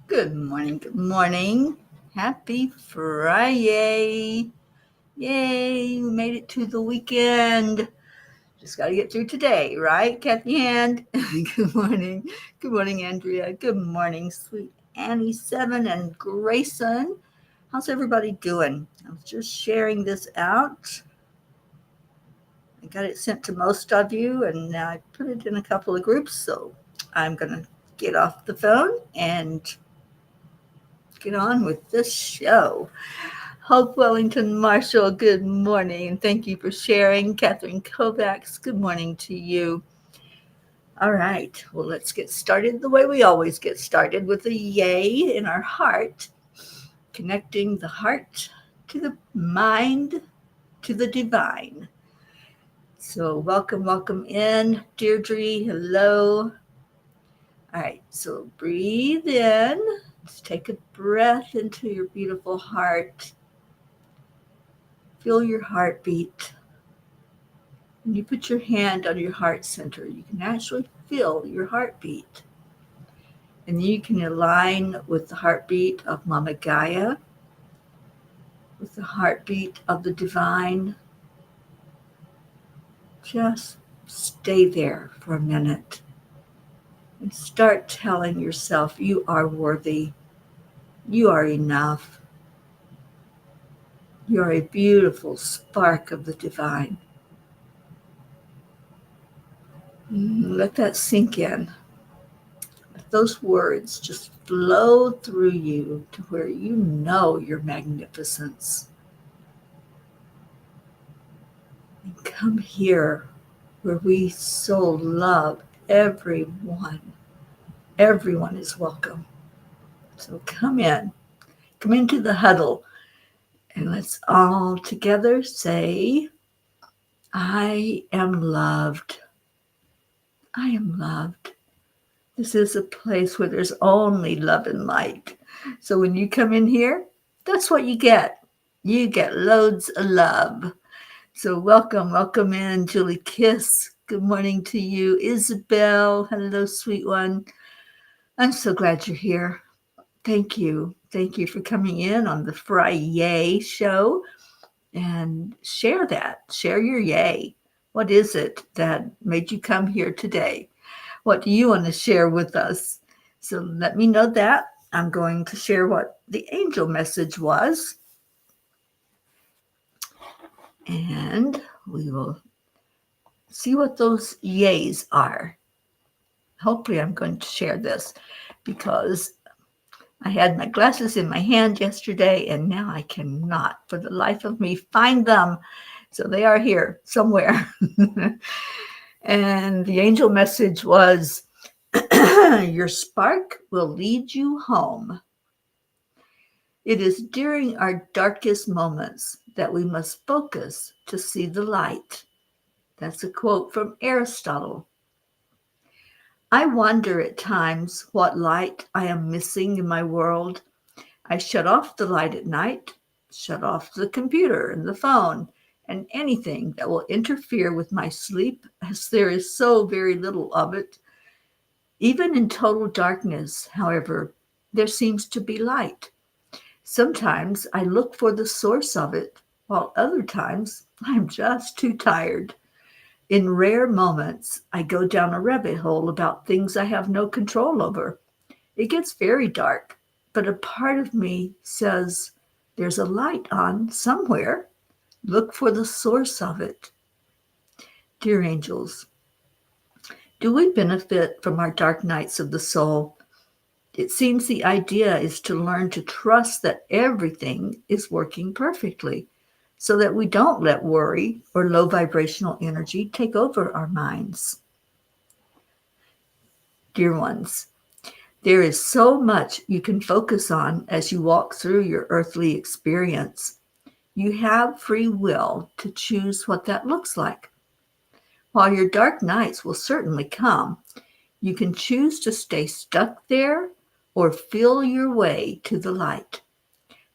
Good morning. Good morning. Happy Friday. Yay, we made it to the weekend. Just got to get through today, right, Kathy Hand? Good morning. Good morning, Andrea. Good morning, sweet Annie Seven and Grayson. How's everybody doing? I was just sharing this out. I got it sent to most of you, and I put it in a couple of groups. So I'm going to get off the phone and get on with this show. Hope Wellington Marshall, good morning, and thank you for sharing. Catherine Kovacs, good morning to you. All right, well, let's get started the way we always get started, with a yay in our heart, connecting the heart to the mind to the divine. So, welcome in, Deirdre. Hello. All right, so breathe in. Just take a breath into your beautiful heart. Feel your heartbeat. When you put your hand on your heart center, you can actually feel your heartbeat. And then you can align with the heartbeat of Mama Gaia, with the heartbeat of the divine. Just stay there for a minute and start telling yourself you are worthy, you are enough, you are a beautiful spark of the divine. Let that sink in. Let those words just flow through you to where you know your magnificence. And come here where we so love everyone. Everyone is welcome. So come into the huddle, and let's all together say, I am loved. I am loved. This is a place where there's only love and light. So when you come in here, that's what you get. You get loads of love. So welcome in, Julie Kiss. Good morning to you. Isabel, hello, sweet one. I'm so glad you're here. Thank you. Thank you for coming in on the Friday show, and share that. Share your yay. What is it that made you come here today? What do you want to share with us? So let me know that. I'm going to share what the angel message was, and we will see what those yays are. Hopefully, I'm going to share this because I had my glasses in my hand yesterday, and now I cannot, for the life of me, find them. So they are here somewhere. And the angel message was, your spark will lead you home. It is during our darkest moments that we must focus to see the light. That's a quote from Aristotle. I wonder at times what light I am missing in my world. I shut off the light at night, shut off the computer and the phone, and anything that will interfere with my sleep, as there is so very little of it. Even in total darkness, however, there seems to be light. Sometimes I look for the source of it, while other times I'm just too tired. In rare moments, I go down a rabbit hole about things I have no control over. It gets very dark, but a part of me says, there's a light on somewhere. Look for the source of it. Dear angels, do we benefit from our dark nights of the soul? It seems the idea is to learn to trust that everything is working perfectly so that we don't let worry or low vibrational energy take over our minds. Dear ones, there is so much you can focus on as you walk through your earthly experience. You have free will to choose what that looks like. While your dark nights will certainly come, you can choose to stay stuck there or feel your way to the light.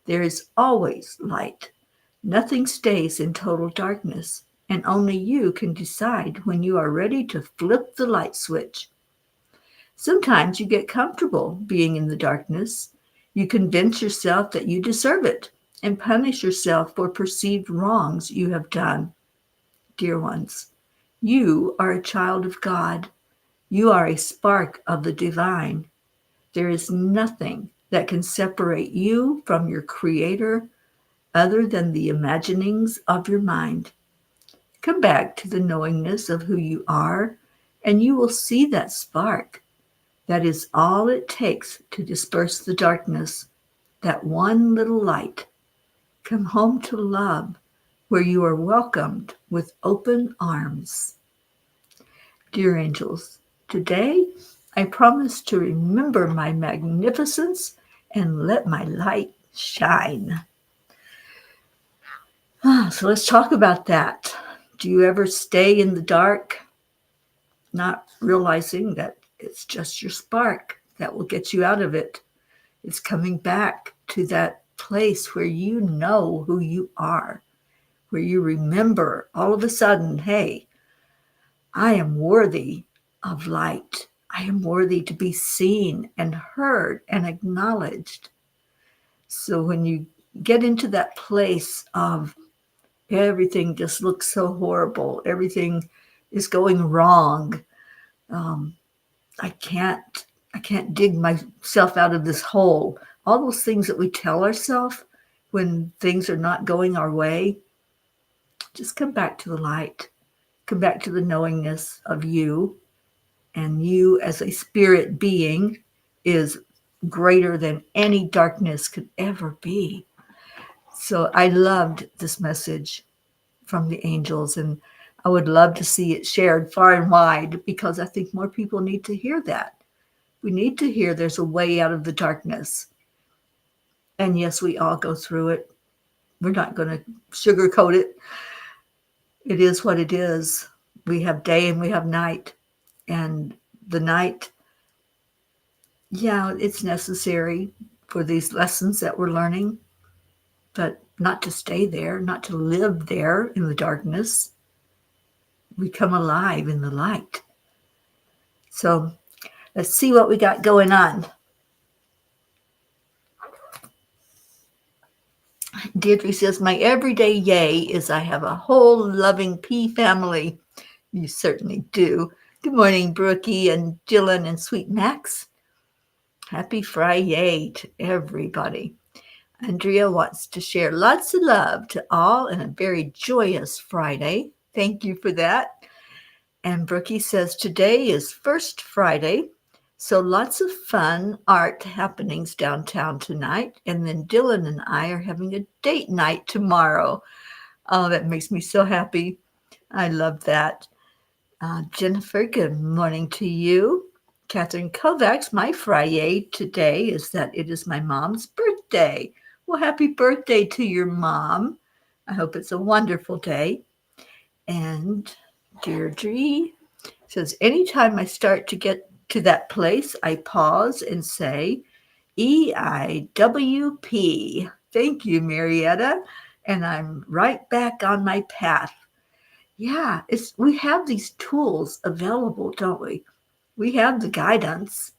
There is always light. Nothing stays in total darkness, and only you can decide when you are ready to flip the light switch. Sometimes you get comfortable being in the darkness. You convince yourself that you deserve it and punish yourself for perceived wrongs you have done. Dear ones, you are a child of God. You are a spark of the divine. There is nothing that can separate you from your Creator other than the imaginings of your mind. Come back to the knowingness of who you are, and you will see that spark. That is all it takes to disperse the darkness, that one little light. Come home to love, where you are welcomed with open arms. Dear angels, today I promise to remember my magnificence and let my light shine. So let's talk about that. Do you ever stay in the dark, not realizing that it's just your spark that will get you out of it? It's coming back to that place where you know who you are, where you remember all of a sudden, hey, I am worthy of light. I am worthy to be seen and heard and acknowledged. So when you get into that place of everything just looks so horrible, everything is going wrong, um, I can't I can't dig myself out of this hole. All those things that we tell ourselves when things are not going our way, just come back to the light. Come back to the knowingness of you, and you as a spirit being is greater than any darkness could ever be. So I loved this message from the angels, and I would love to see it shared far and wide because I think more people need to hear that. We need to hear there's a way out of the darkness. And yes, we all go through it. We're not going to sugarcoat it. It is what it is. We have day and we have night. And the night, yeah, it's necessary for these lessons that we're learning, but not to stay there, not to live there in the darkness. We come alive in the light. So let's see what we got going on. Deirdre says, my everyday yay is I have a whole loving pea family. You certainly do. Good morning, Brookie and Dylan and Sweet Max. Happy Friday to everybody. Andrea wants to share lots of love to all and a very joyous Friday. Thank you for that. And Brookie says today is First Friday, so lots of fun art happenings downtown tonight. And then Dylan and I are having a date night tomorrow. Oh, that makes me so happy. I love that. Jennifer, good morning to you. Catherine Kovacs, my Friday today is that it is my mom's birthday. Well, happy birthday to your mom. I hope it's a wonderful day. And Deirdre says, anytime I start to get to that place, I pause and say, EIWP. Thank you, Marietta. And I'm right back on my path. Yeah, we have these tools available, don't we? We have the guidance.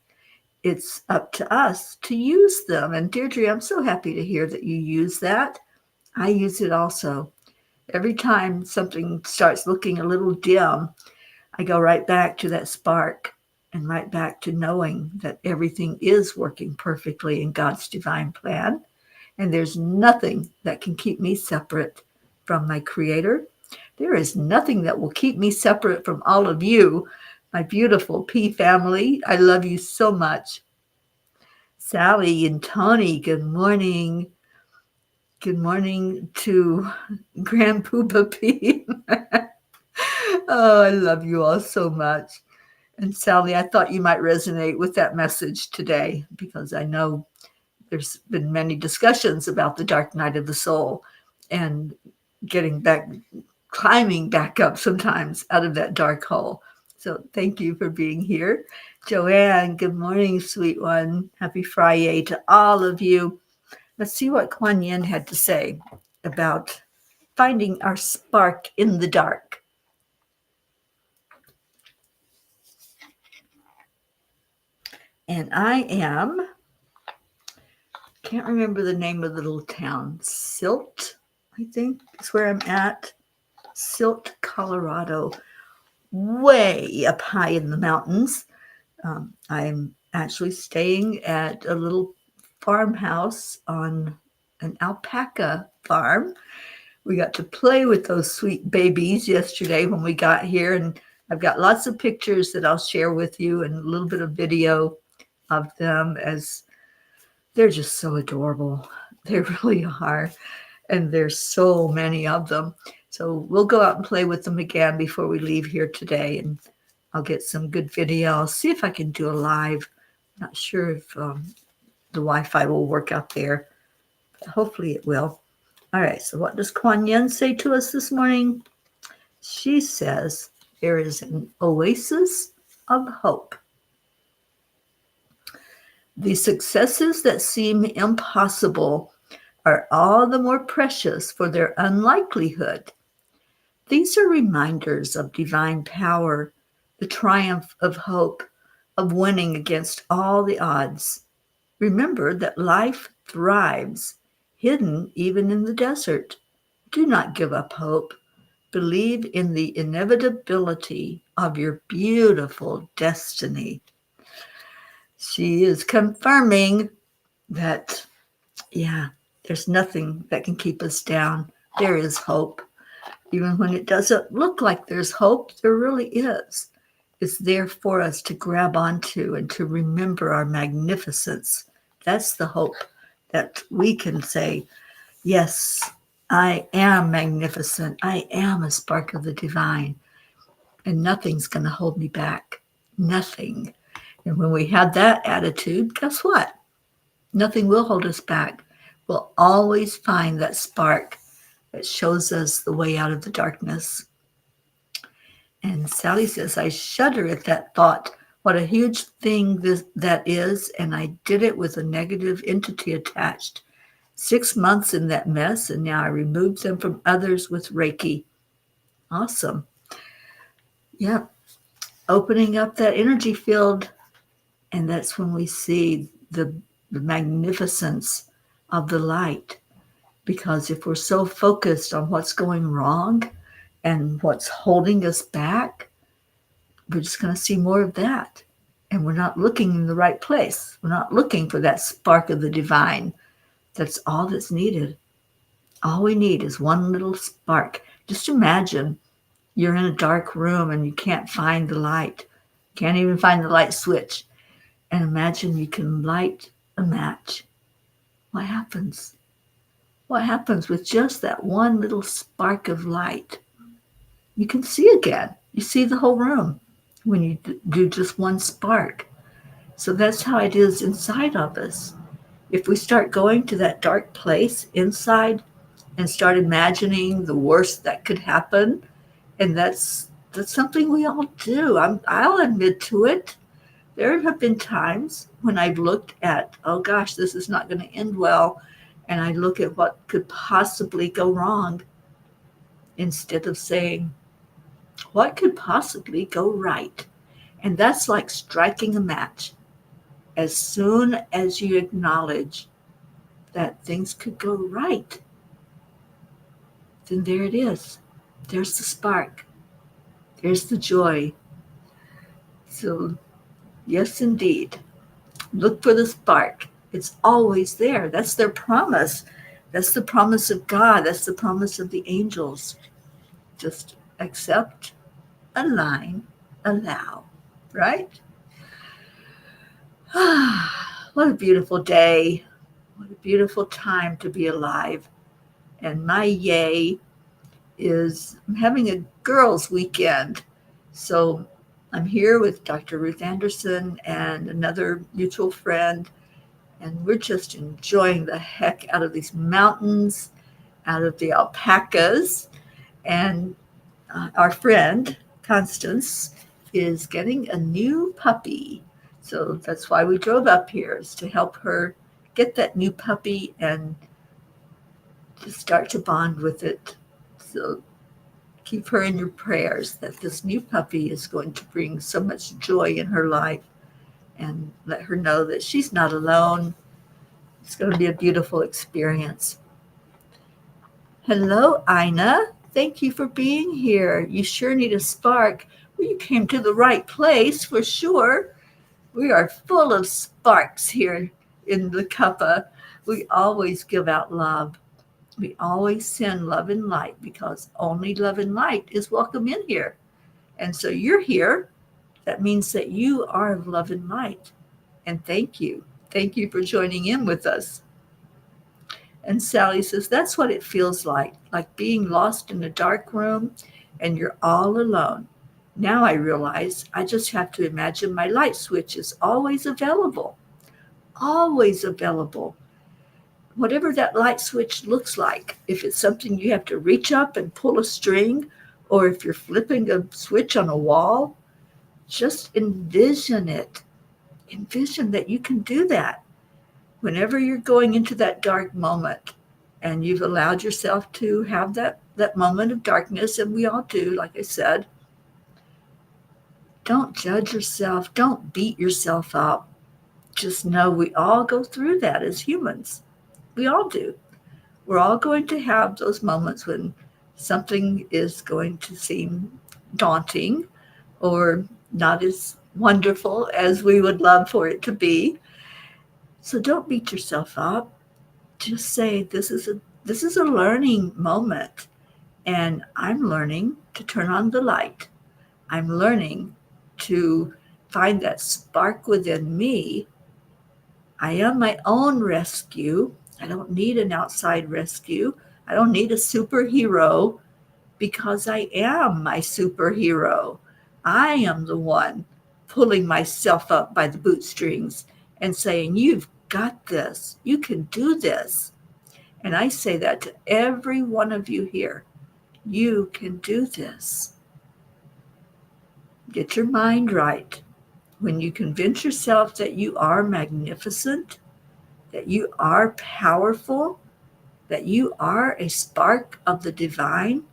It's up to us to use them. And Deirdre, I'm so happy to hear that you use that. I use it also. Every time something starts looking a little dim, I go right back to that spark and right back to knowing that everything is working perfectly in God's divine plan. And there's nothing that can keep me separate from my Creator. There is nothing that will keep me separate from all of you, my beautiful P family. I love you so much. Sally and Tony, good morning. Good morning to Grandpoopa P. Oh, I love you all so much. And Sally, I thought you might resonate with that message today because I know there's been many discussions about the dark night of the soul and getting back, climbing back up sometimes out of that dark hole. So thank you for being here. Joanne, good morning, sweet one. Happy Friday to all of you. Let's see what Kuan Yin had to say about finding our spark in the dark. And can't remember the name of the little town. Silt, I think is where I'm at. Silt, Colorado, way up high in the mountains. I'm actually staying at a little farmhouse on an alpaca farm. We got to play with those sweet babies yesterday when we got here, and I've got lots of pictures that I'll share with you and a little bit of video of them, as they're just so adorable. They really are. And there's so many of them. So we'll go out and play with them again before we leave here today, and I'll get some good video. I'll see if I can do a live. Not sure if the Wi-Fi will work out there, but hopefully it will. All right, so what does Kuan Yin say to us this morning? She says there is an oasis of hope. The successes that seem impossible are all the more precious for their unlikelihood. These are reminders of divine power, the triumph of hope, of winning against all the odds. Remember that life thrives, hidden even in the desert. Do not give up hope. Believe in the inevitability of your beautiful destiny. She is confirming that, yeah, there's nothing that can keep us down. There is hope. Even when it doesn't look like there's hope, there really is. It's there for us to grab onto and to remember our magnificence. That's the hope that we can say, yes, I am magnificent. I am a spark of the divine, and nothing's going to hold me back. Nothing. And when we have that attitude, guess what? Nothing will hold us back. We'll always find that spark that shows us the way out of the darkness. And Sally says, I shudder at that thought. What a huge thing that is, and I did it with a negative entity attached. 6 months in that mess, and now I removed them from others with Reiki. Awesome. Yeah. Opening up that energy field, and that's when we see the magnificence of the light. Because if we're so focused on what's going wrong and what's holding us back, we're just going to see more of that. And we're not looking in the right place. We're not looking for that spark of the divine. That's all that's needed. All we need is one little spark. Just imagine you're in a dark room and you can't find the light. Can't even find the light switch. And imagine you can light a match. What happens? What happens with just that one little spark of light? You can see again. You see the whole room when you do just one spark. So that's how it is inside of us. If we start going to that dark place inside and start imagining the worst that could happen, and that's something we all do. I'll admit to it. There have been times when I've looked at, oh gosh, this is not going to end well, and I look at what could possibly go wrong instead of saying, what could possibly go right? And that's like striking a match. As soon as you acknowledge that things could go right, then there it is. There's the spark. There's the joy. So, yes, indeed. Look for the spark. It's always there. That's their promise. That's the promise of God. That's the promise of the angels. Just accept, align, allow. Right? What a beautiful day. What a beautiful time to be alive. And my yay is I'm having a girls' weekend. So I'm here with Dr. Ruth Anderson and another mutual friend, and we're just enjoying the heck out of these mountains, out of the alpacas. And our friend, Constance, is getting a new puppy. So that's why we drove up here, is to help her get that new puppy and to start to bond with it. So keep her in your prayers that this new puppy is going to bring so much joy in her life and let her know that she's not alone. It's going to be a beautiful experience. Hello, Ina. Thank you for being here. You sure need a spark. Well, you came to the right place for sure. We are full of sparks here in the Kappa. We always give out love. We always send love and light because only love and light is welcome in here. And so you're here. That means that you are love and light. And thank you. Thank you for joining in with us. And Sally says, that's what it feels like being lost in a dark room and you're all alone. Now I realize I just have to imagine my light switch is always available. Always available. Whatever that light switch looks like, if it's something you have to reach up and pull a string, or if you're flipping a switch on a wall, just envision it. Envision that you can do that. Whenever you're going into that dark moment and you've allowed yourself to have that moment of darkness, and we all do, like I said, don't judge yourself. Don't beat yourself up. Just know we all go through that as humans. We all do. We're all going to have those moments when something is going to seem daunting or not as wonderful as we would love for it to be. So don't beat yourself up. Just say this is a learning moment, and I'm learning to turn on the light. I'm learning to find that spark within me. I am my own rescue. I don't need an outside rescue. I don't need a superhero because I am my superhero. I am the one pulling myself up by the bootstrings and saying, you've got this. You can do this. And I say that to every one of you here. You can do this. Get your mind right. When you convince yourself that you are magnificent, that you are powerful, that you are a spark of the divine,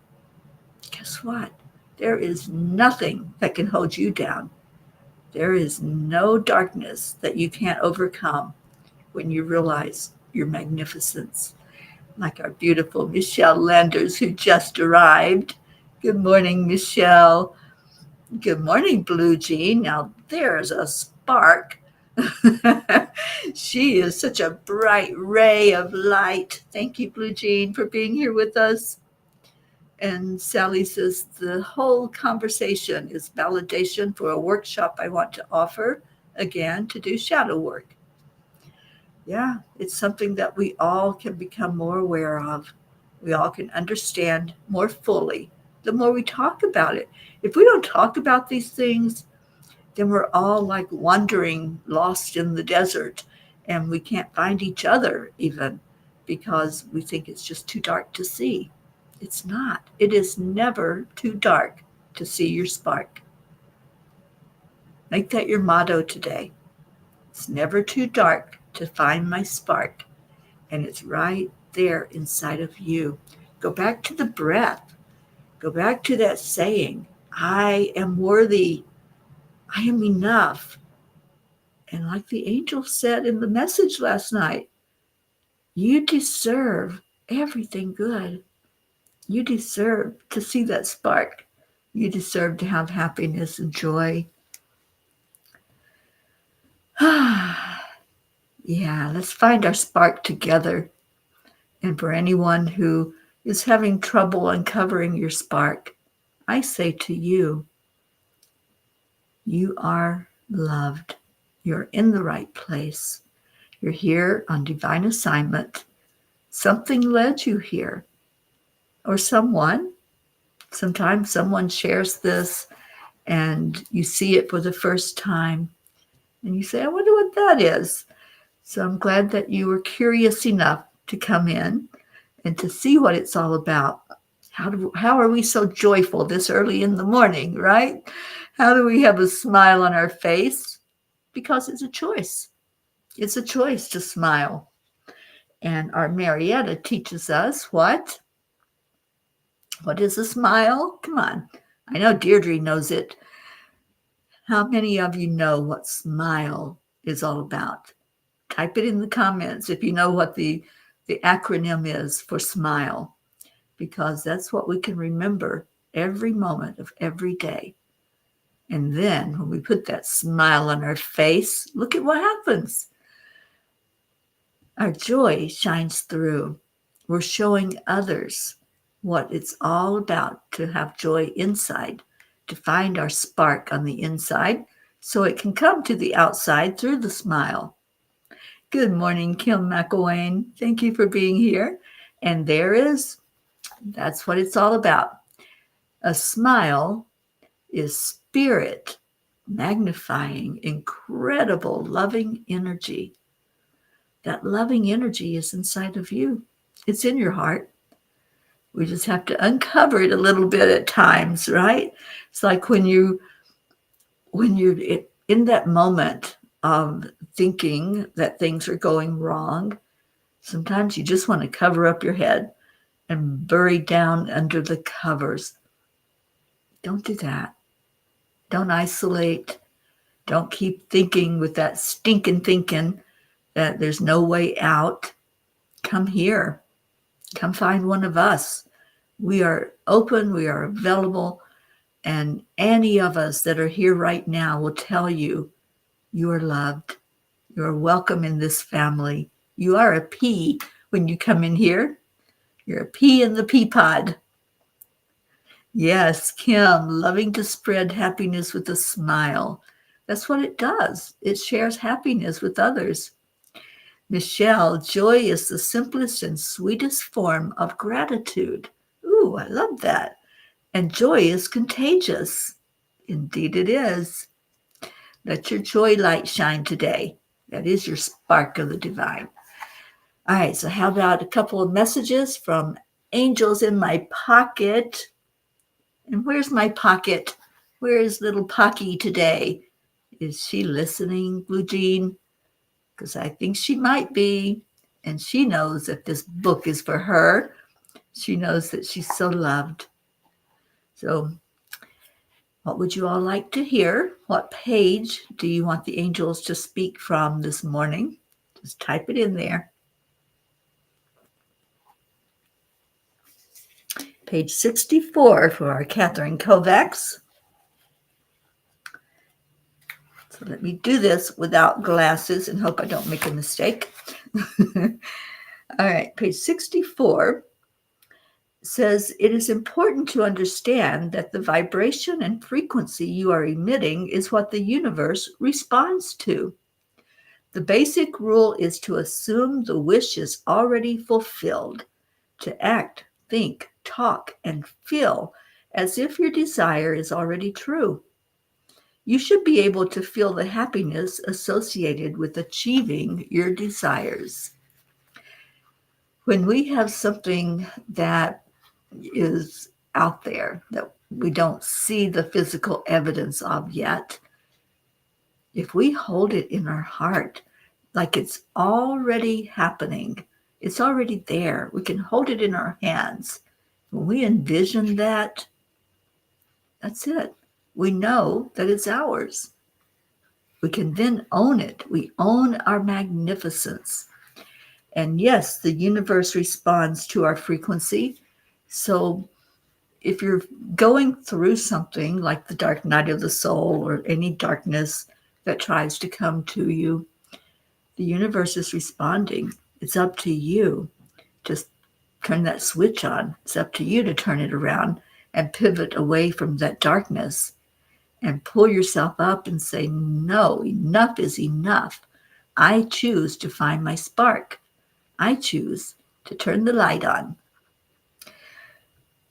guess what? There is nothing that can hold you down. There is no darkness that you can't overcome when you realize your magnificence. Like our beautiful Michelle Landers, who just arrived. Good morning, Michelle. Good morning, Blue Jean. Now there's a spark. She is such a bright ray of light. Thank you, Blue Jean, for being here with us. And Sally says, the whole conversation is validation for a workshop I want to offer, again, to do shadow work. Yeah, it's something that we all can become more aware of. We all can understand more fully the more we talk about it. If we don't talk about these things, then we're all like wandering, lost in the desert, and we can't find each other even because we think it's just too dark to see. It's not. It is never too dark to see your spark. Make that your motto today. It's never too dark to find my spark, and it's right there inside of you. Go back to the breath. Go back to that saying, I am worthy. I am enough. And like the angel said in the message last night, you deserve everything good. You deserve to see that spark. You deserve to have happiness and joy. Yeah, let's find our spark together. And for anyone who is having trouble uncovering your spark, I say to you, you are loved. You're in the right place. You're here on divine assignment. Something led you here, or someone. Sometimes someone shares this and you see it for the first time and you say, I wonder what that is. So I'm glad that you were curious enough to come in and to see what it's all about. How are we so joyful this early in the morning, right? How do we have a smile on our face? Because it's a choice. It's a choice to smile. And our Marietta teaches us what? What is a smile? Come on. I know Deirdre knows it. How many of you know what smile is all about? Type it in the comments if you know what the acronym is for smile, because that's what we can remember every moment of every day. And then when we put that smile on our face, look at what happens. Our joy shines through. We're showing others what it's all about to have joy inside, to find our spark on the inside so it can come to the outside through the smile. Good morning, Kim McElwain. Thank you for being here. And that's what it's all about. A smile is spirit magnifying incredible loving energy. That loving energy is inside of you. It's in your heart. We just have to uncover it a little bit at times, right? It's like when you're in that moment of thinking that things are going wrong, sometimes you just want to cover up your head and bury down under the covers. Don't do that. Don't isolate. Don't keep thinking with that stinking thinking that there's no way out. Come here. Come find one of us. We are open. We are available. And any of us that are here right now will tell you you are loved. You are welcome in this family. You are a pea when you come in here. You're a pea in the pea pod. Yes, Kim, loving to spread happiness with a smile. That's what it does. It shares happiness with others. Michelle, joy is the simplest and sweetest form of gratitude. Ooh, I love that. And joy is contagious. Indeed, it is. Let your joy light shine today. That is your spark of the divine. All right, so how about a couple of messages from angels in my pocket? And where's my pocket? Where is little Pocky today? Is she listening, Blue Jean? Because I think she might be. And she knows that this book is for her. She knows that she's so loved. So, what would you all like to hear? What page do you want the angels to speak from this morning? Just type it in there. Page 64 for our Catherine Kovacs. So let me do this without glasses and hope I don't make a mistake. All right, page 64 says, it is important to understand that the vibration and frequency you are emitting is what the universe responds to. The basic rule is to assume the wish is already fulfilled, to act, think, talk, and feel as if your desire is already true. You should be able to feel the happiness associated with achieving your desires. When we have something that is out there that we don't see the physical evidence of yet, if we hold it in our heart like it's already happening, it's already there, we can hold it in our hands. When we envision that, that's it. We know that it's ours. We can then own it. We own our magnificence. And yes, the universe responds to our frequency. So if you're going through something like the dark night of the soul or any darkness that tries to come to you, the universe is responding. It's up to you to turn that switch on. It's up to you to turn it around and pivot away from that darkness and pull yourself up and say, no, enough is enough. I choose to find my spark. I choose to turn the light on.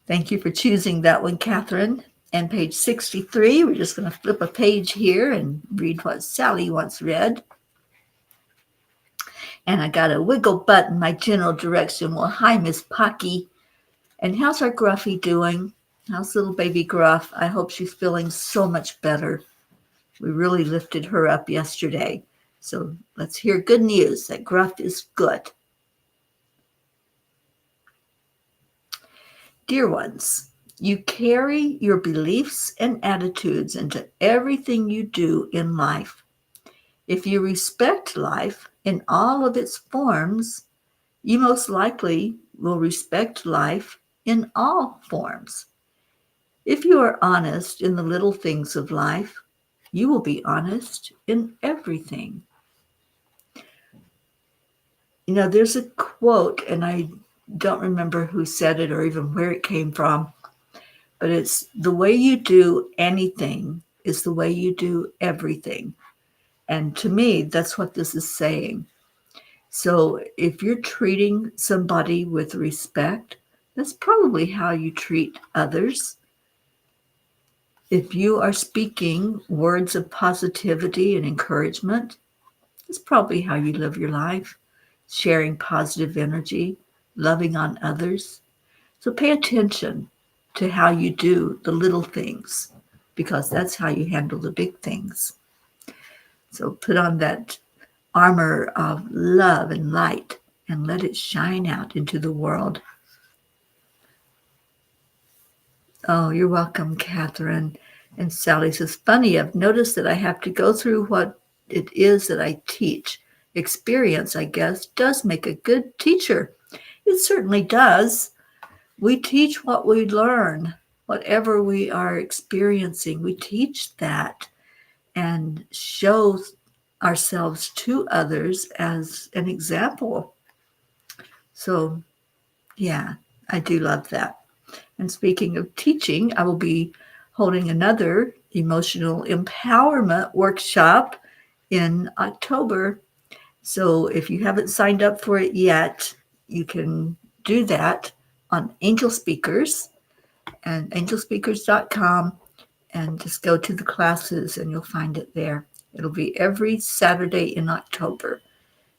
Thank you for choosing that one, Catherine. And page 63, we're just going to flip a page here and read what Sally once read. And I got a wiggle butt in my general direction. Well, hi, Miss Pocky. And how's our Gruffy doing? How's little baby Gruff? I hope she's feeling so much better. We really lifted her up yesterday. So let's hear good news that Gruff is good. Dear ones, You carry your beliefs and attitudes into everything you do in life. If you respect life in all of its forms, you most likely will respect life in all forms. If you are honest in the little things of life, you will be honest in everything. There's a quote, and I don't remember who said it or even where it came from, but it's the way you do anything is the way you do everything. And to me, that's what this is saying. So if you're treating somebody with respect, that's probably how you treat others. If you are speaking words of positivity and encouragement, that's probably how you live your life, sharing positive energy, loving on others. So pay attention to how you do the little things, because that's how you handle the big things. So put on that armor of love and light and let it shine out into the world. Oh, you're welcome, Catherine. And Sally says, funny, I've noticed that I have to go through what it is that I teach. Experience, I guess, does make a good teacher. It certainly does. We teach what we learn, whatever we are experiencing. We teach that and show ourselves to others as an example. So, yeah, I do love that. And speaking of teaching, I will be holding another emotional empowerment workshop in October. So if you haven't signed up for it yet, you can do that on Angel Speakers and angelspeakers.com, and just go to the classes and you'll find it there. It'll be every Saturday in October.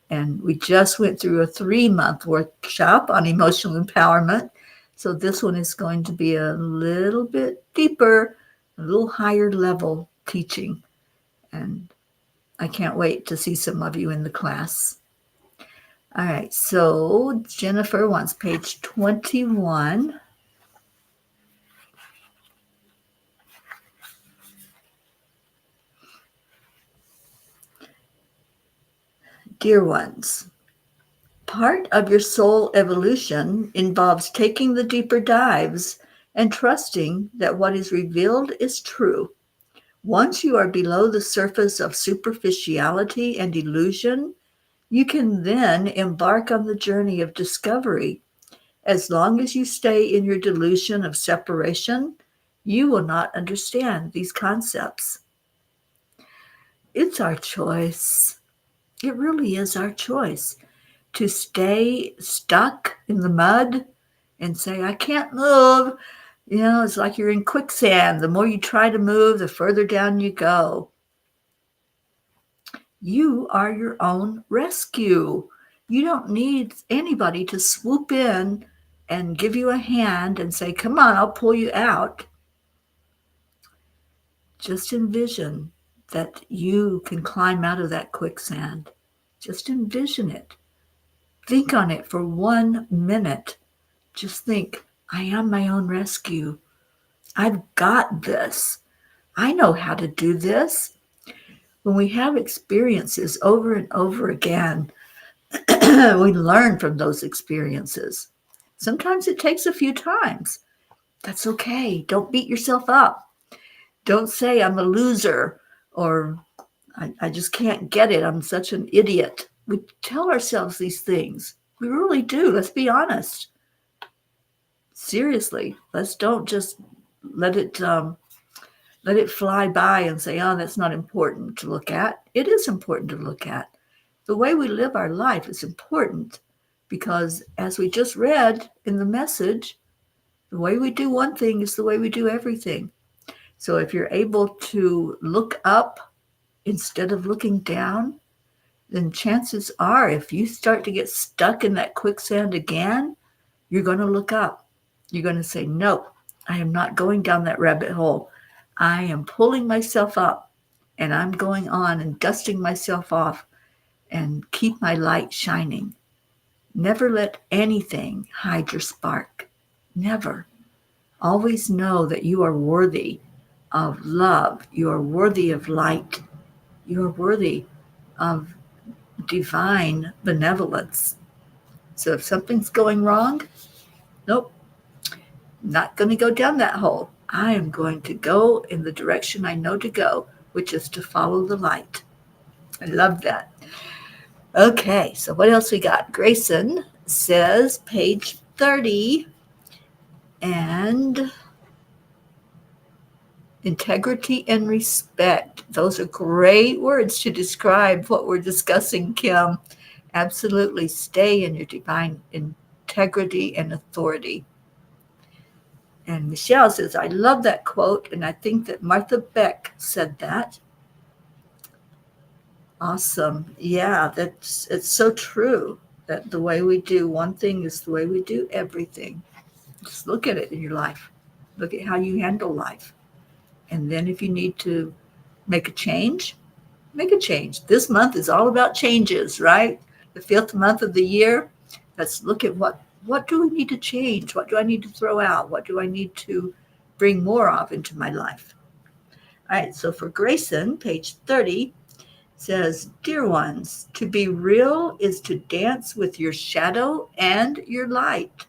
And we just went through a 3-month workshop on emotional empowerment. So this one is going to be a little bit deeper, a little higher level teaching. And I can't wait to see some of you in the class. All right, so Jennifer wants page 21. Dear ones, part of your soul evolution involves taking the deeper dives and trusting that what is revealed is true. Once you are below the surface of superficiality and illusion, you can then embark on the journey of discovery. As long as you stay in your delusion of separation, you will not understand these concepts. It's our choice. It really is our choice to stay stuck in the mud and say, I can't move. It's like you're in quicksand. The more you try to move, the further down you go. You are your own rescue. You don't need anybody to swoop in and give you a hand and say, come on, I'll pull you out. Just envision that you can climb out of that quicksand. Just envision it. Think on it for 1 minute. Just think, I am my own rescue. I've got this. I know how to do this. When we have experiences over and over again, we learn from those experiences. Sometimes it takes a few times. That's okay. Don't beat yourself up. Don't say I'm a loser or I just can't get it. I'm such an idiot. We tell ourselves these things. We really do. Let's be honest. Seriously, let's don't just let it fly by and say, oh, that's not important to look at. It is important to look at. The way we live our life is important because, as we just read in the message, the way we do one thing is the way we do everything. So if you're able to look up instead of looking down, then chances are if you start to get stuck in that quicksand again, you're going to look up. You're going to say, no, I am not going down that rabbit hole. I am pulling myself up and I'm going on and dusting myself off and keep my light shining. Never let anything hide your spark. Never. Always know that you are worthy of love. You are worthy of light. You are worthy of divine benevolence. So if something's going wrong, nope, not going to go down that hole. I am going to go in the direction I know to go, which is to follow the light. I love that. Okay, so what else we got? Grayson says, page 30, and integrity and respect. Those are great words to describe what we're discussing, Kim. Absolutely stay in your divine integrity and authority. And Michelle says, I love that quote, and I think that Martha Beck said that. Awesome. Yeah, it's so true that the way we do one thing is the way we do everything. Just look at it in your life. Look at how you handle life. And then if you need to make a change, make a change. This month is all about changes, right? The fifth month of the year. Let's look at what do we need to change? What do I need to throw out? What do I need to bring more of into my life? All right, so for Grayson, page 30 says, Dear ones, to be real is to dance with your shadow and your light,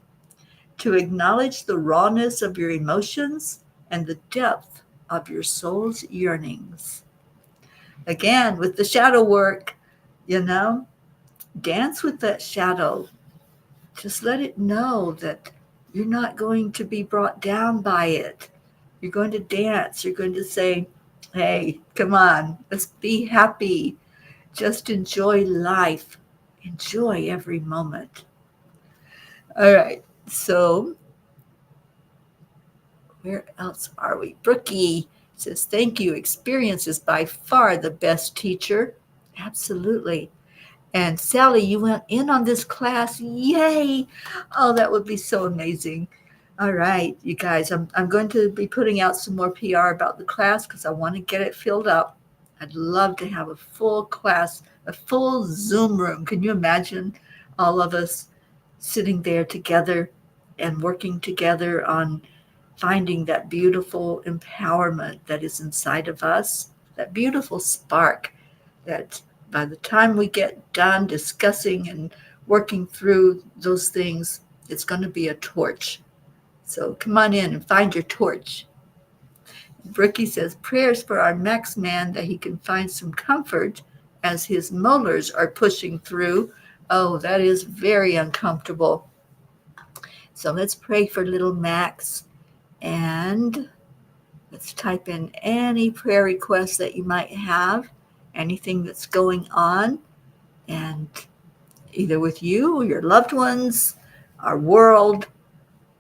to acknowledge the rawness of your emotions and the depth of your soul's yearnings. Again, with the shadow work, you know, dance with that shadow. Just let it know that you're not going to be brought down by it. You're going to dance. You're going to say, hey, come on, let's be happy. Just enjoy life. Enjoy every moment. All right. So, where else are we? Brookie says, thank you. Experience is by far the best teacher. Absolutely. And Sally, you went in on this class. Yay. Oh, that would be so amazing. All right, you guys, I'm going to be putting out some more PR about the class because I want to get it filled up. I'd love to have a full class, a full Zoom room. Can you imagine all of us sitting there together and working together on finding that beautiful empowerment that is inside of us, that beautiful spark that by the time we get done discussing and working through those things, it's going to be a torch. So come on in and find your torch. Brookie says, prayers for our Max man that he can find some comfort as his molars are pushing through. Oh, that is very uncomfortable. So let's pray for little Max, and let's type in any prayer requests that you might have, anything that's going on, and either with you or your loved ones, our world.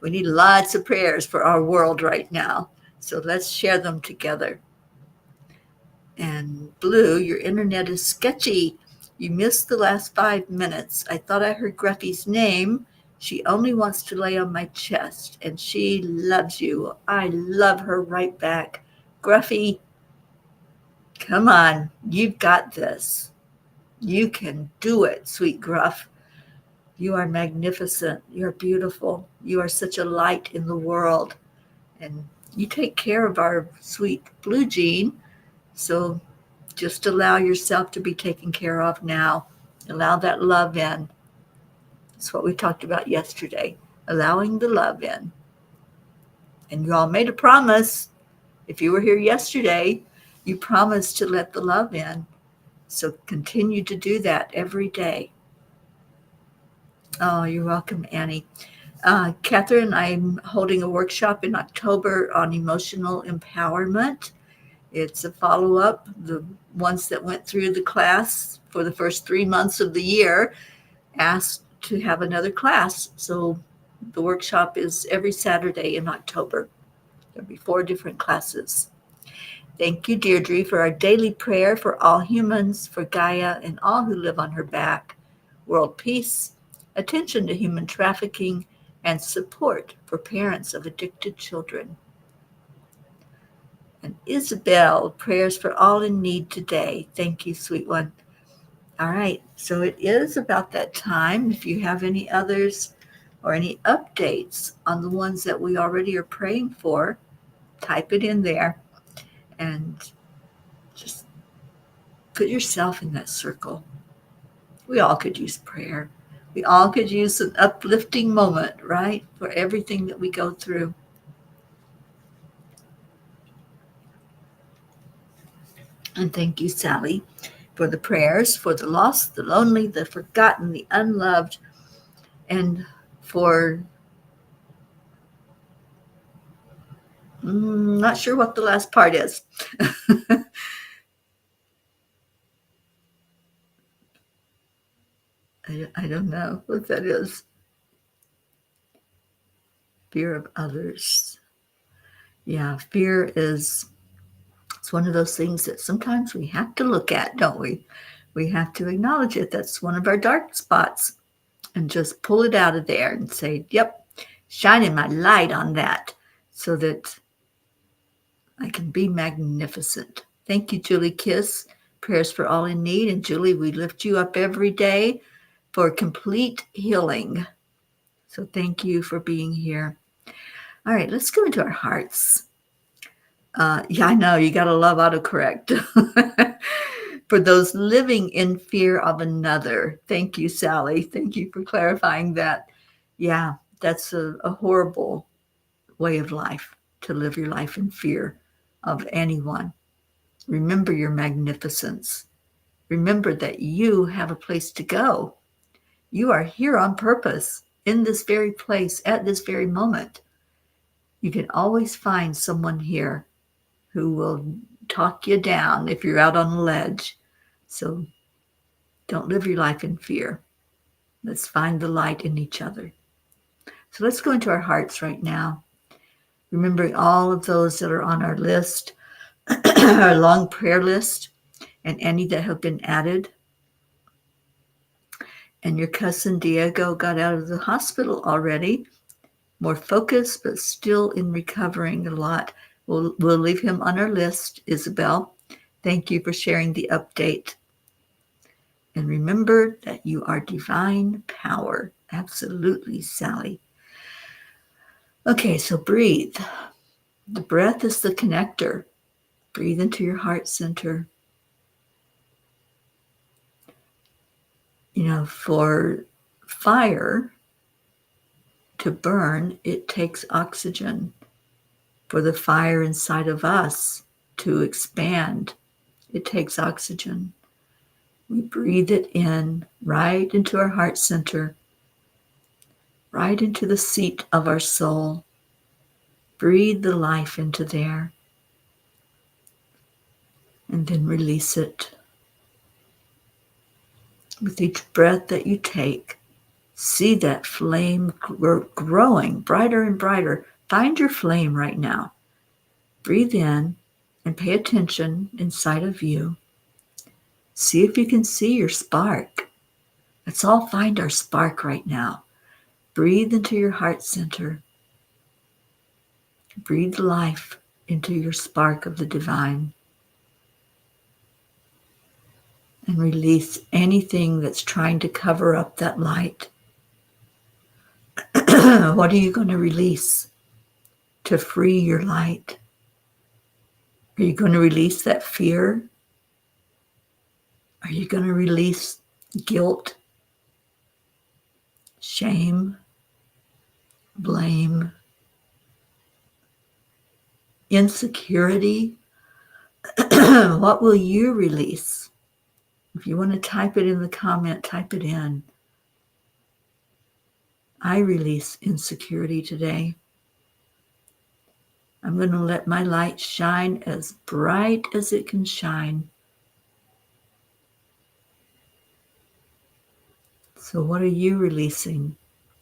We need lots of prayers for our world right now. So let's share them together. And Blue, your internet is sketchy. You missed the last 5 minutes. I thought I heard Gruffy's name. She only wants to lay on my chest, and she loves you. I love her right back. Gruffy, come on. You've got this. You can do it, sweet Gruff. You are magnificent. You're beautiful. You are such a light in the world. And you take care of our sweet Blue Jean. So just allow yourself to be taken care of now. Allow that love in. That's what we talked about yesterday. Allowing the love in. And you all made a promise. If you were here yesterday, you promised to let the love in. So continue to do that every day. Oh, you're welcome, Annie. Catherine, I'm holding a workshop in October on emotional empowerment. It's a follow-up. The ones that went through the class for the first 3 months of the year asked to have another class. So the workshop is every Saturday in October. There'll be 4 different classes. Thank you, Deirdre, for our daily prayer for all humans, for Gaia and all who live on her back. World peace, attention to human trafficking, and support for parents of addicted children. And Isabel, prayers for all in need today. Thank you, sweet one. All right, so it is about that time. If you have any others or any updates on the ones that we already are praying for, type it in there and just put yourself in that circle. We all could use prayer. We all could use an uplifting moment, right? For everything that we go through. And thank you, Sally, for the prayers for the lost, the lonely, the forgotten, the unloved, and for not sure what the last part is. I don't know what that is. Fear of others. Yeah, fear is it's one of those things that sometimes we have to look at, don't we? We have to acknowledge it. That's one of our dark spots and just pull it out of there and say, yep, shining my light on that so that I can be magnificent. Thank you, Julie Kiss. Prayers for all in need. And Julie, we lift you up every day for complete healing. So thank you for being here. All right, let's go into our hearts. Yeah, I know, you got to love autocorrect. For those living in fear of another. Thank you, Sally. Thank you for clarifying that. Yeah, that's a horrible way of life, to live your life in fear of anyone. Remember your magnificence. Remember that you have a place to go. You are here on purpose, in this very place, at this very moment. You can always find someone here who will talk you down if you're out on a ledge. So don't live your life in fear. Let's find the light in each other. So let's go into our hearts right now, remembering all of those that are on our list, our long prayer list, and any that have been added. And your cousin Diego got out of the hospital already, more focused, but still in recovering a lot. We'll leave him on our list, Isabel. Thank you for sharing the update. And remember that you are divine power. Absolutely, Sally. Okay, so breathe. The breath is the connector. Breathe into your heart center. You know, for fire to burn, it takes oxygen. For the fire inside of us to expand, it takes oxygen. We breathe it in right into our heart center, right into the seat of our soul. Breathe the life into there, and then release it. With each breath that you take, see that flame growing brighter and brighter. Find your flame right now. Breathe in and pay attention inside of you. See if you can see your spark. Let's all find our spark right now. Breathe into your heart center. Breathe life into your spark of the divine. And release anything that's trying to cover up that light. What are you going to release to free your light? Are you going to release that fear? Are you going to release guilt, shame, blame, insecurity? What will you release? If you want to type it in the comment, type it in. I release insecurity today. I'm going to let my light shine as bright as it can shine. So what are you releasing?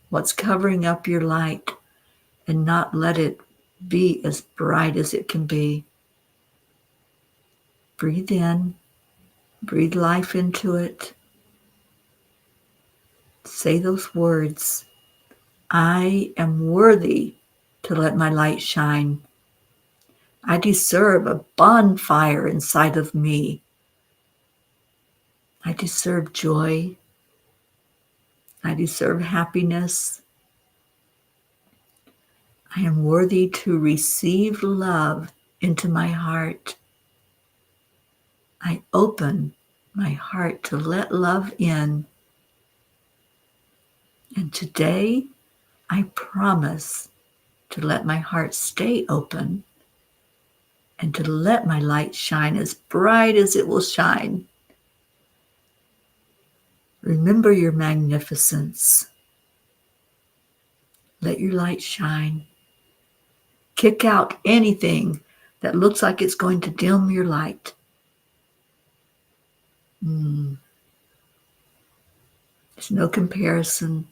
What's covering up your light and not let it be as bright as it can be? Breathe in, breathe life into it. Say those words. I am worthy to let my light shine. I deserve a bonfire inside of me. I deserve joy. I deserve happiness. I am worthy to receive love into my heart. I open my heart to let love in. And today, I promise to let my heart stay open and to let my light shine as bright as it will shine. Remember your magnificence. Let your light shine. Kick out anything that looks like it's going to dim your light. There's no comparison.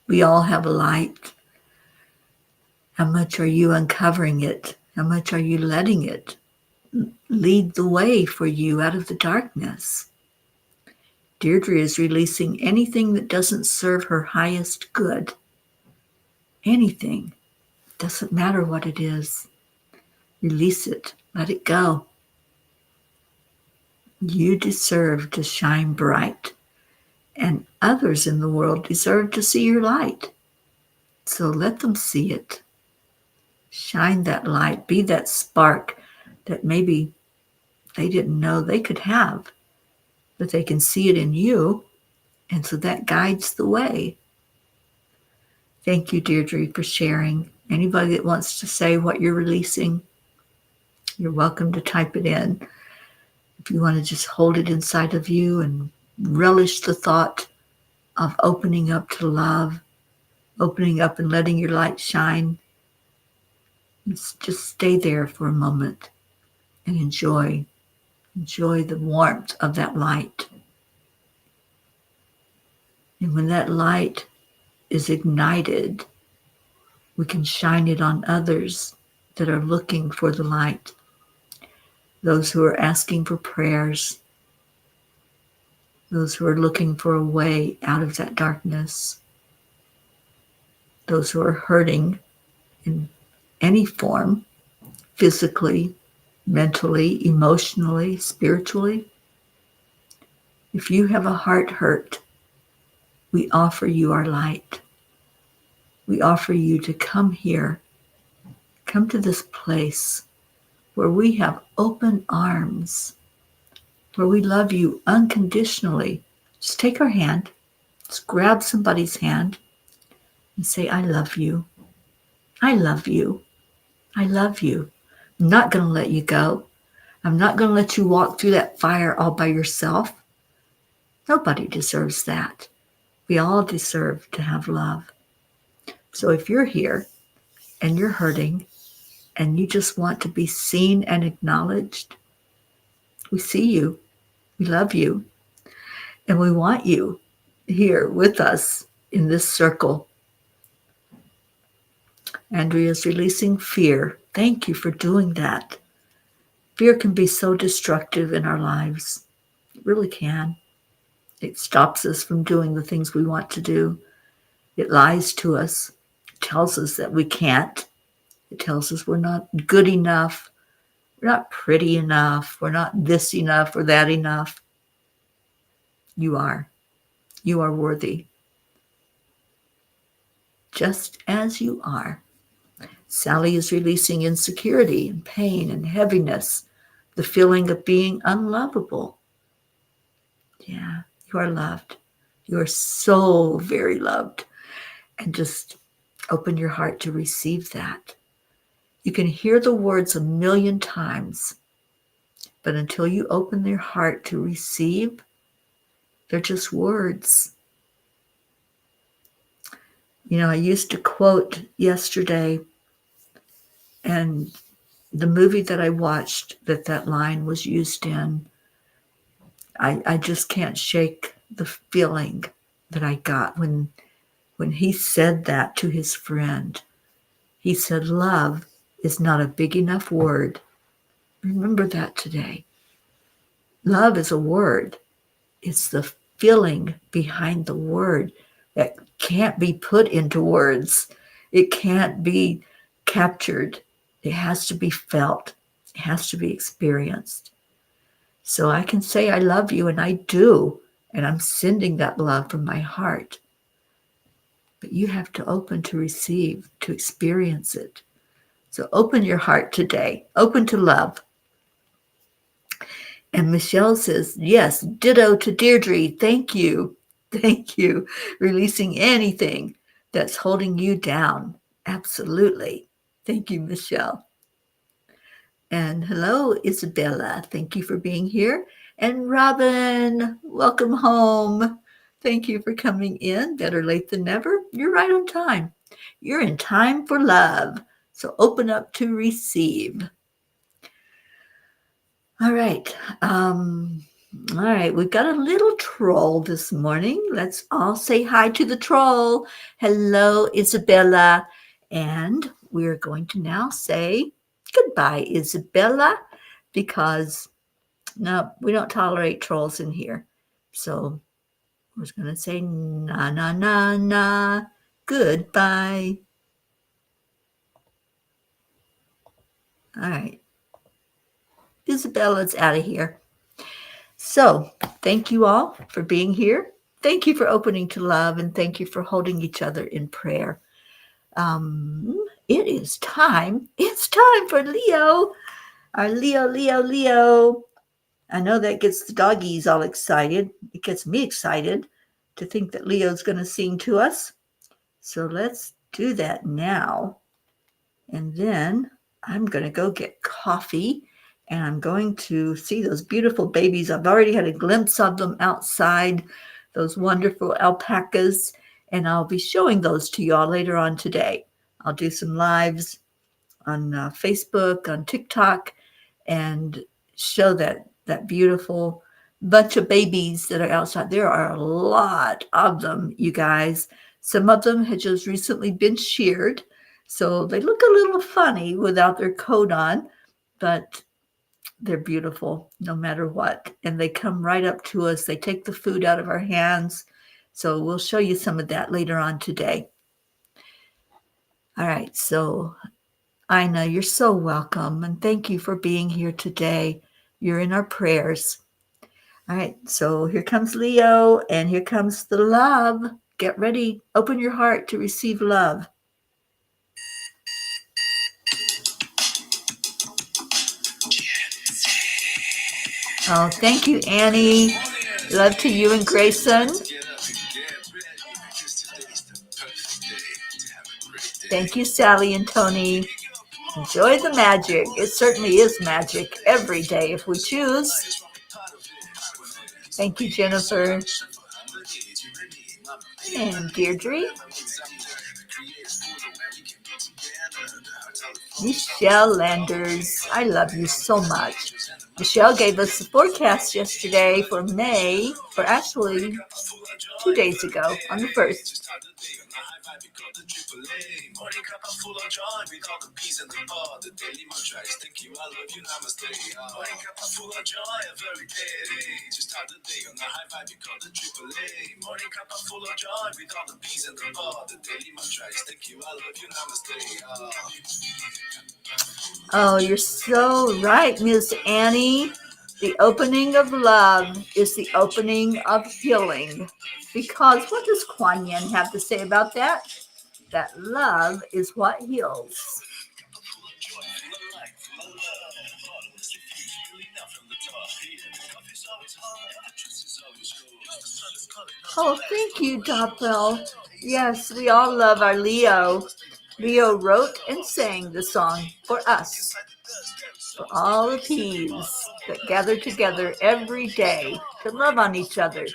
We all have a light. How much are you uncovering it? How much are you letting it lead the way for you out of the darkness? Deirdre is releasing anything that doesn't serve her highest good. Anything. Doesn't matter what it is. Release it. Let it go. You deserve to shine bright, and others in the world deserve to see your light. So let them see it. Shine that light. Be that spark that maybe they didn't know they could have, but they can see it in you, and so that guides the way. Thank you, Deirdre, for sharing. Anybody that wants to say what you're releasing, you're welcome to type it in. If you want to just hold it inside of you and relish the thought of opening up to love, opening up and letting your light shine, just stay there for a moment and enjoy the warmth of that light. And when that light is ignited, we can shine it on others that are looking for the light. Those who are asking for prayers, those who are looking for a way out of that darkness, those who are hurting in any form, physically, mentally, emotionally, spiritually. If you have a heart hurt, we offer you our light. We offer you to come here, come to this place where we have open arms, where we love you unconditionally. Just take our hand, just grab somebody's hand and say, I love you. I love you. I love you. I'm not going to let you go. I'm not going to let you walk through that fire all by yourself. Nobody deserves that. We all deserve to have love. So if you're here and you're hurting and you just want to be seen and acknowledged, we see you. We love you. And we want you here with us in this circle. Andrea's releasing fear. Thank you for doing that. Fear can be so destructive in our lives. It really can. It stops us from doing the things we want to do. It lies to us. It tells us that we can't. It tells us we're not good enough. We're not pretty enough. We're not this enough or that enough. You are. You are worthy. Just as you are. Sally is releasing insecurity and pain and heaviness, the feeling of being unlovable. Yeah, you are loved. You are so very loved. And just open your heart to receive that. You can hear the words 1,000,000 times, but until you open your heart to receive, they're just words. You know, I used to quote yesterday, and the movie that I watched that line was used in, I just can't shake the feeling that I got when he said that to his friend. He said, love is not a big enough word. Remember that today. Love is a word. It's the feeling behind the word that can't be put into words. It can't be captured. It has to be felt. It has to be experienced. So I can say I love you, and I do, and I'm sending that love from my heart. but you have to open to receive, to experience it. So open your heart today, open to love. And Michelle says, yes, ditto to Deirdre. Thank you. Thank you. Releasing anything that's holding you down. Absolutely. Thank you, Michelle. And hello, Isabella. Thank you for being here. And Robin, welcome home. Thank you for coming in. Better late than never. You're right on time. You're in time for love. So open up to receive. All right. All right. We've got a little troll this morning. Let's all say hi to the troll. Hello, Isabella. And we're going to now say goodbye, Isabella, because no, we don't tolerate trolls in here. So we're just going to say na, na, na, na. Goodbye. All right. Isabella's out of here. So thank you all for being here. Thank you for opening to love, and thank you for holding each other in prayer. It is time. It's time for Leo. Our Leo. I know that gets the doggies all excited. It gets me excited to think that Leo's going to sing to us. So let's do that now. And then I'm going to go get coffee, and I'm going to see those beautiful babies. I've already had a glimpse of them outside, those wonderful alpacas, and I'll be showing those to you all later on today. I'll do some lives on Facebook, on TikTok, and show that beautiful bunch of babies that are outside. There are a lot of them, you guys. Some of them had just recently been sheared, so they look a little funny without their coat on, but they're beautiful no matter what. And they come right up to us. They take the food out of our hands. So we'll show you some of that later on today. All right, so Ina, you're so welcome, and thank you for being here today. You're in our prayers. All right, so here comes Leo, and here comes the love. Get ready. Open your heart to receive love. Oh, thank you, Annie. Love to you and Grayson. Thank you, Sally and Tony. Enjoy the magic. It certainly is magic every day if we choose. Thank you, Jennifer. And Deirdre. Michelle Landers. I love you so much. Michelle gave us the forecast yesterday for May, or actually 2 days ago on the 1st. Oh, you're so right, Miss Annie. The opening of love is the opening of healing. Because what does Kuan Yin have to say about that? That love is what heals. Oh, thank you, Doppel. Yes, we all love our Leo. Leo wrote and sang the song for us, for all the peas that gather together every day to love on each other.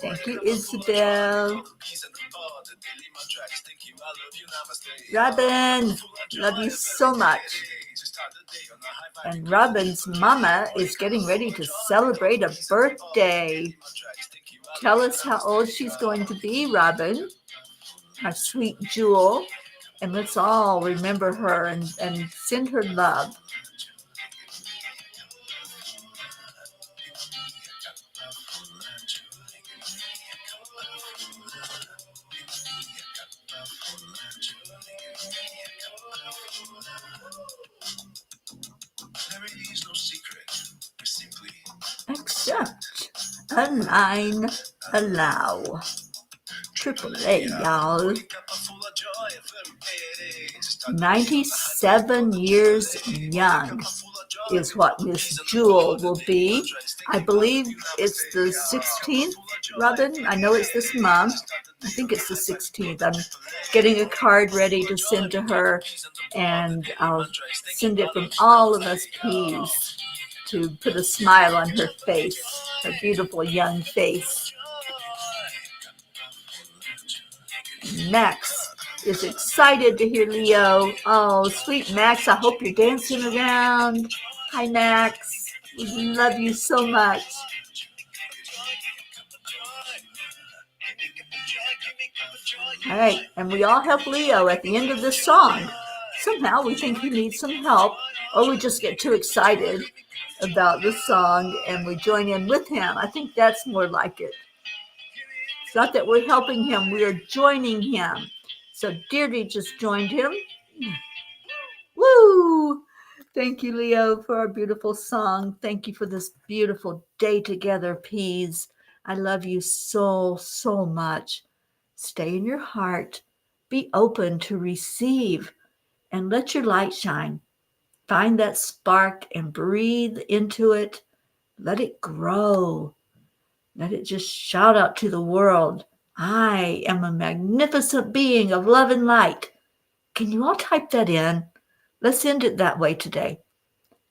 Thank you, Isabel. Robin, love you so much. And Robin's mama is getting ready to celebrate a birthday. Tell us how old she's going to be, Robin, our sweet jewel. And let's all remember her and send her love. Except a line. allow. Triple A, y'all. 97 years young is what Miss Jewel will be. I believe it's the 16th, Robin. I know it's this month. I think it's the 16th. I'm getting a card ready to send to her, and I'll send it from all of us P's to put a smile on her face, her beautiful young face. Max is excited to hear Leo. Oh, sweet Max, I hope you're dancing around. Hi, Max. We love you so much. All right, and we all help Leo at the end of this song. Somehow we think he needs some help, or we just get too excited about the song and we join in with him. I think that's more like it. It's not that we're helping him, we are joining him. So Deirdre just joined him. Woo! Thank you, Leo, for our beautiful song. Thank you for this beautiful day together, Peas. I love you so, so much. Stay in your heart. Be open to receive and let your light shine. Find that spark and breathe into it. Let it grow. Let it just shout out to the world. I am a magnificent being of love and light. Can you all type that in? Let's end it that way today.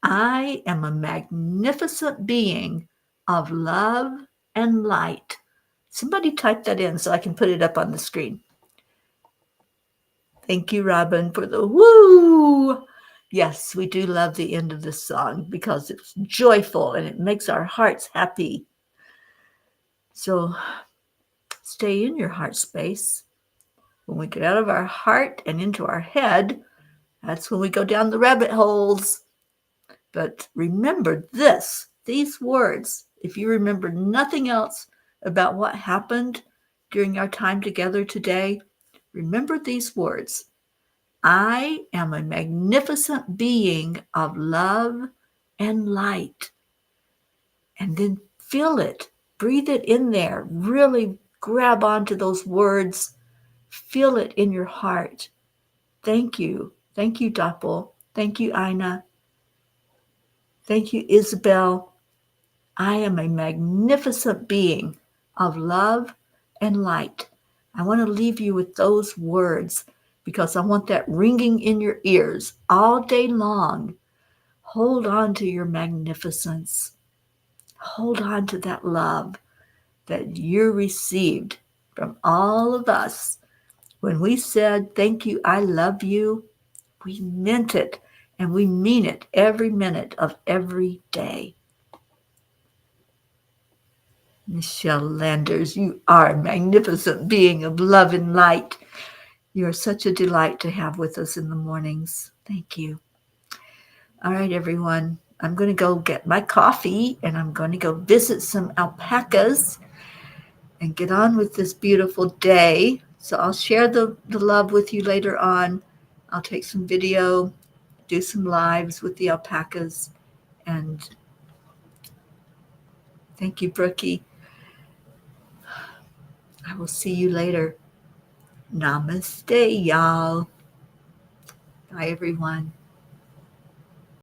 I am a magnificent being of love and light. Somebody type that in so I can put it up on the screen. Thank you, Robin, for the woo. Yes, we do love the end of this song because it's joyful and it makes our hearts happy. So stay in your heart space. When we get out of our heart and into our head, that's when we go down the rabbit holes. But remember these words. If you remember nothing else about what happened during our time together today, remember these words. I am a magnificent being of love and light. And then feel it. Breathe it in there. Really grab onto those words. Feel it in your heart. Thank you. Thank you, Doppel. Thank you, Ina. Thank you, Isabel. I am a magnificent being of love and light. I want to leave you with those words because I want that ringing in your ears all day long. Hold on to your magnificence. Hold on to that love that you received from all of us. When we said, thank you, I love you, we meant it, and we mean it every minute of every day. Michelle Landers, you are a magnificent being of love and light. You are such a delight to have with us in the mornings. Thank you. All right, everyone. I'm going to go get my coffee and I'm going to go visit some alpacas and get on with this beautiful day. So I'll share the love with you later on. I'll take some video, do some lives with the alpacas. And thank you, Brookie. I will see you later. Namaste, y'all. Bye, everyone.